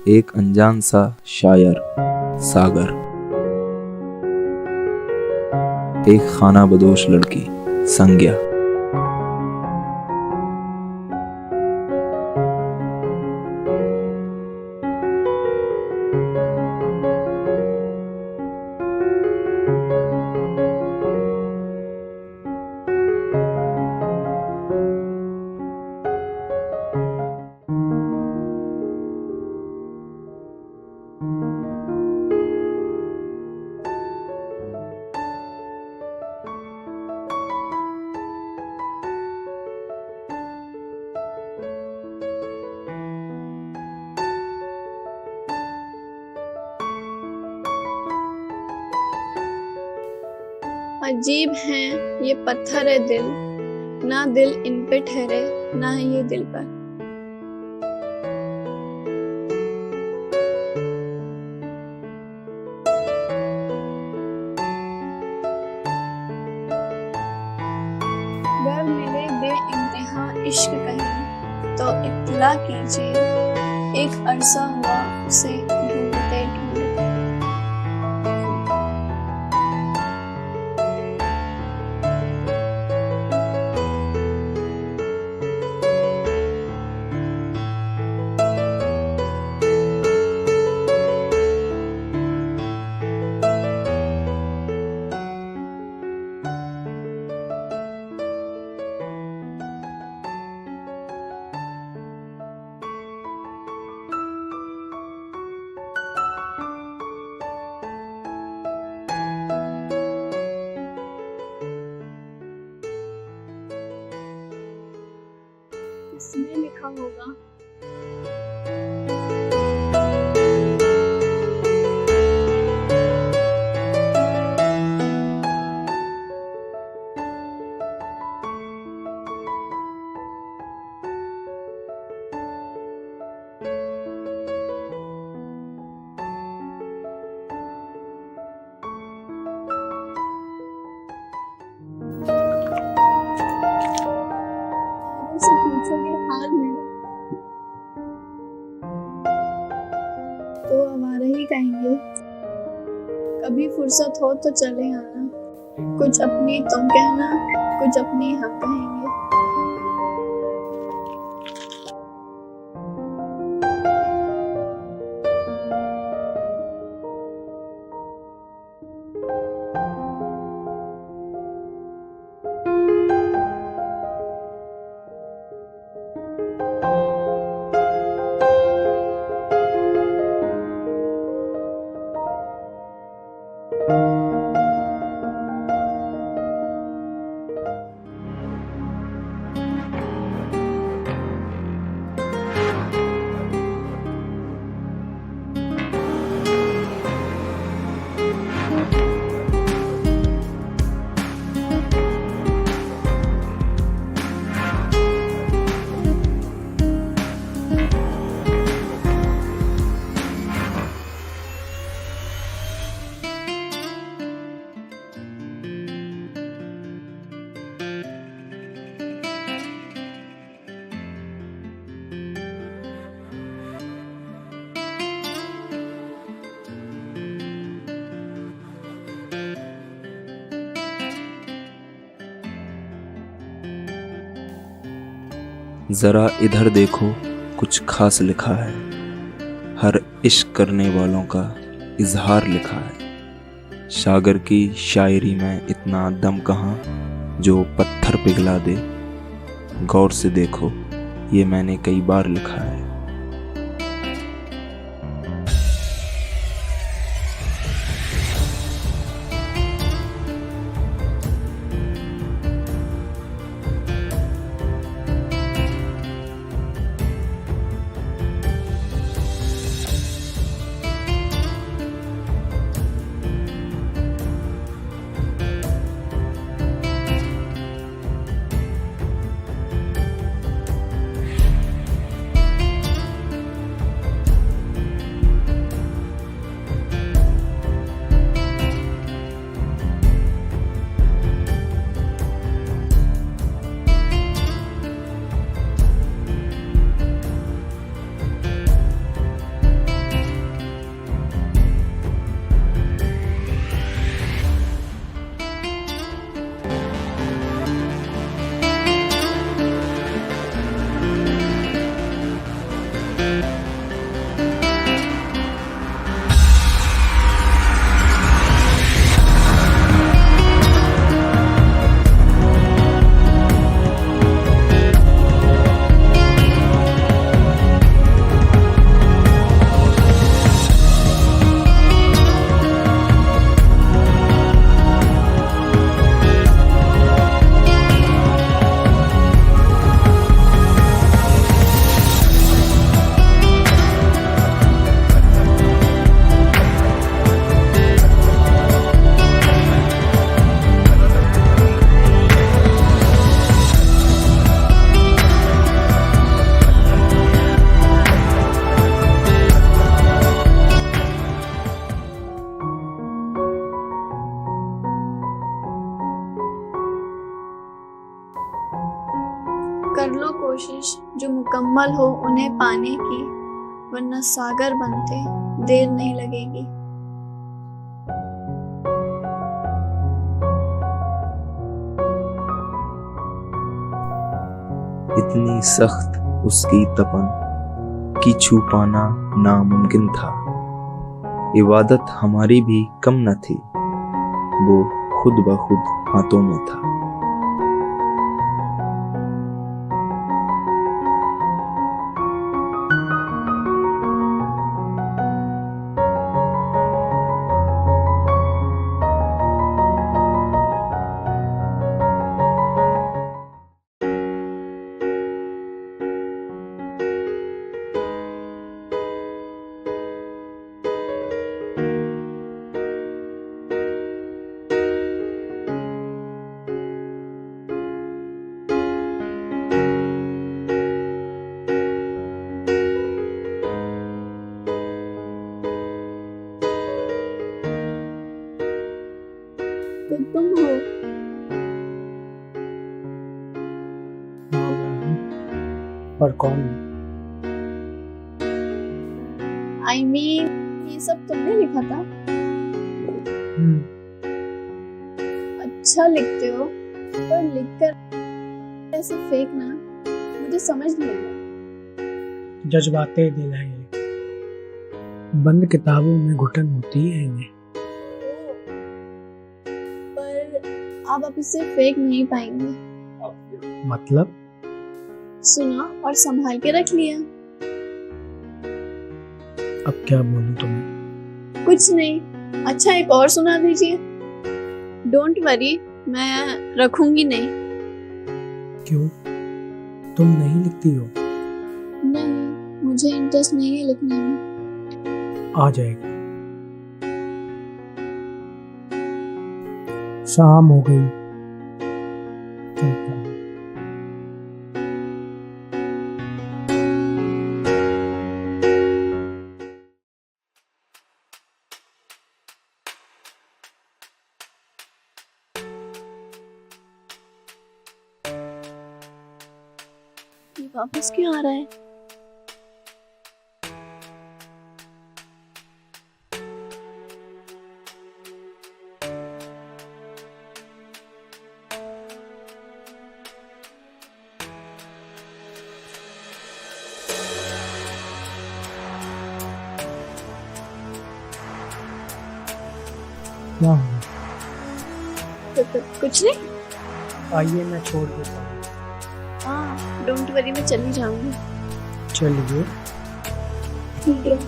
एक अनजान सा शायर सागर, एक खाना बदोश लड़की संज्ञा। अजीब हैं ये पत्थर है दिल, ना दिल इन पे ठहरे ना है ये दिल पर। गर मिले बेइंतहा इश्क कहीं तो इत्तला कीजिए, एक अरसा हुआ उसे ढूंढते ढूंढते। किसने लिखा होगा? से पूछोगे हाल मेरा तो आवारा ही कहेंगे। कभी फुर्सत हो तो चले आना, कुछ अपनी तुम कहना, कुछ अपनी हम कहेंगे। जरा इधर देखो कुछ खास लिखा है, हर इश्क करने वालों का इजहार लिखा है। सागर की शायरी में इतना दम कहाँ जो पत्थर पिघला दे। गौर से देखो, ये मैंने कई बार लिखा है। कर लो कोशिश जो मुकम्मल हो उन्हें पाने की, वरना सागर बनते देर नहीं लगेगी। इतनी सख्त उसकी तपन कि छू पाना नामुमकिन था। इबादत हमारी भी कम न थी, वो खुद ब खुद हाथों में था। तो तुम हो। पर कौन? I mean, ये सब तुमने लिखा था? अच्छा लिखते हो, पर लिखकर ऐसे फेंकना मुझे समझ नहीं आया। जज्बाते दिल है ये, बंद किताबों में घुटन होती है इन्हें। पर आप इसे फेंक नहीं पाएंगे। मतलब? सुना और संभाल के रख लिया। अब क्या बोलूं तुम्हें? कुछ नहीं। अच्छा, एक और सुना दीजिए। डोंट वरी, मैं रखूंगी नहीं। क्यों? तुम नहीं लिखती हो? नहीं, मुझे इंटरेस्ट नहीं है लिखने में। आ जाएगा। शाम हो गई। चलता हूं। ये वापस क्यों आ रहा है? क्या हुआ? कुछ नहीं। आइए मैं छोड़ देता हूँ। हाँ डोंट वरी, मैं चली जाऊंगी। चलिए। ठीक है।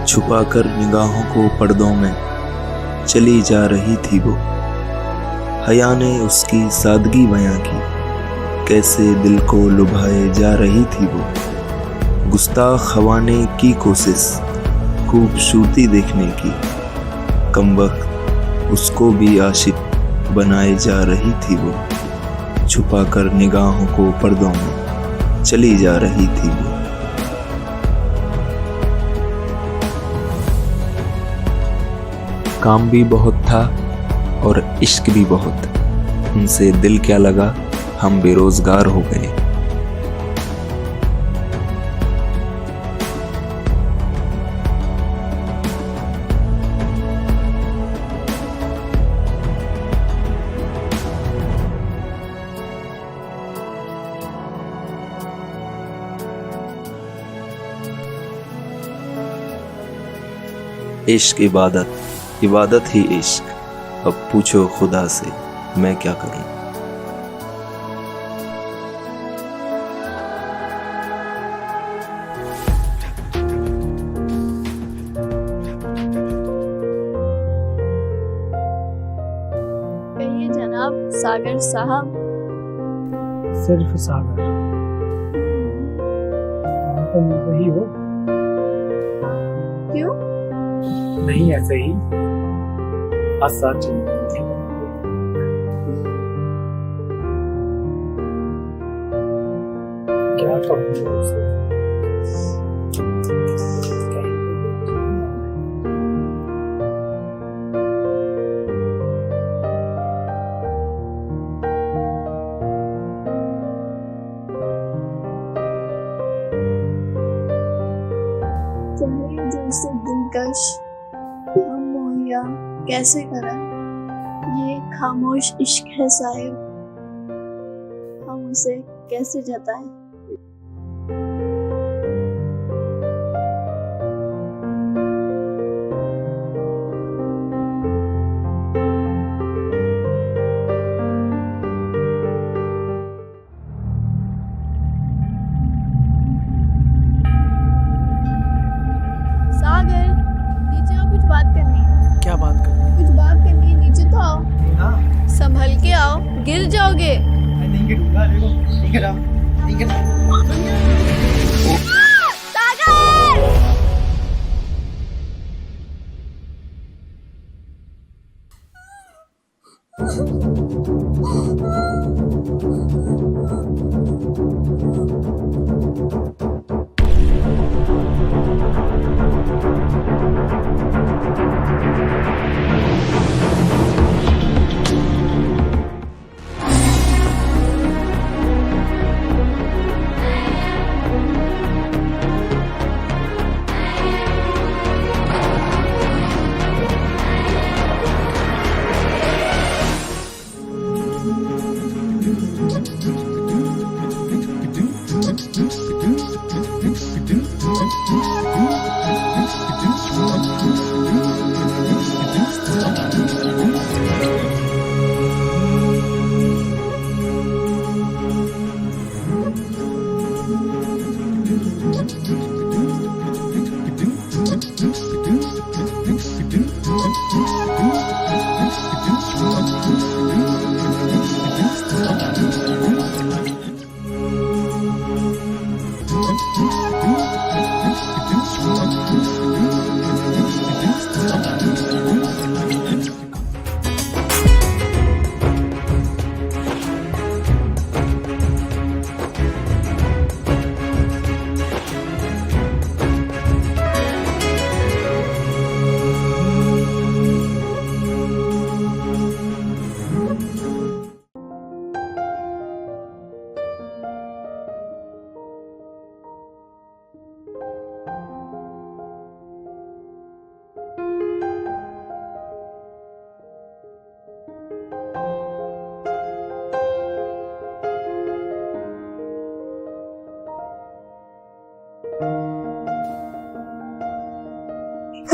छुपाकर निगाहों को पर्दों में चली जा रही थी वो। हया ने उसकी सादगी बयां की, कैसे दिल को लुभाए जा रही थी वो। गुस्ताख हवा ने की कोशिश खूबसूरती देखने की, कमबख्त उसको भी आशिक बनाए जा रही थी वो। छुपाकर निगाहों को पर्दों में चली जा रही थी वो। काम भी बहुत था और इश्क भी बहुत, उनसे दिल क्या लगा, हम बेरोजगार हो गए। इश्क इबादत, इबादत ही इश्क। अब पूछो खुदा से मैं क्या करूं। कहिए जनाब सागर साहब। सिर्फ सागर। तो वही हो? क्यों? नहीं ऐसे ही सच। क्या कहूँ उसे? चाहिए दिल से दिलकश हम मुहैया कैसे करा, ये खामोश इश्क है साहिब, हम उसे कैसे जताएं। सागर नीचे आओ, कुछ बात करनी है। क्या बात कर? कुछ बात करनी है, नीचे तो आओ। हाँ। संभल के आओ, गिर जाओगे। नहीं गिरूंगा, देखो नहीं गिरा, नहीं गिरा।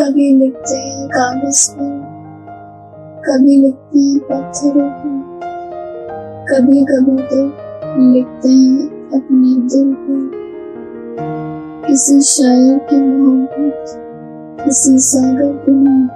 कभी लिखते हैं कागज पर, कभी लिखते हैं पत्थरों पर, कभी कभी तो लिखते हैं अपने दिल पर। किसी शायर की मोहब्बत, किसी सागर की मोहब्बत,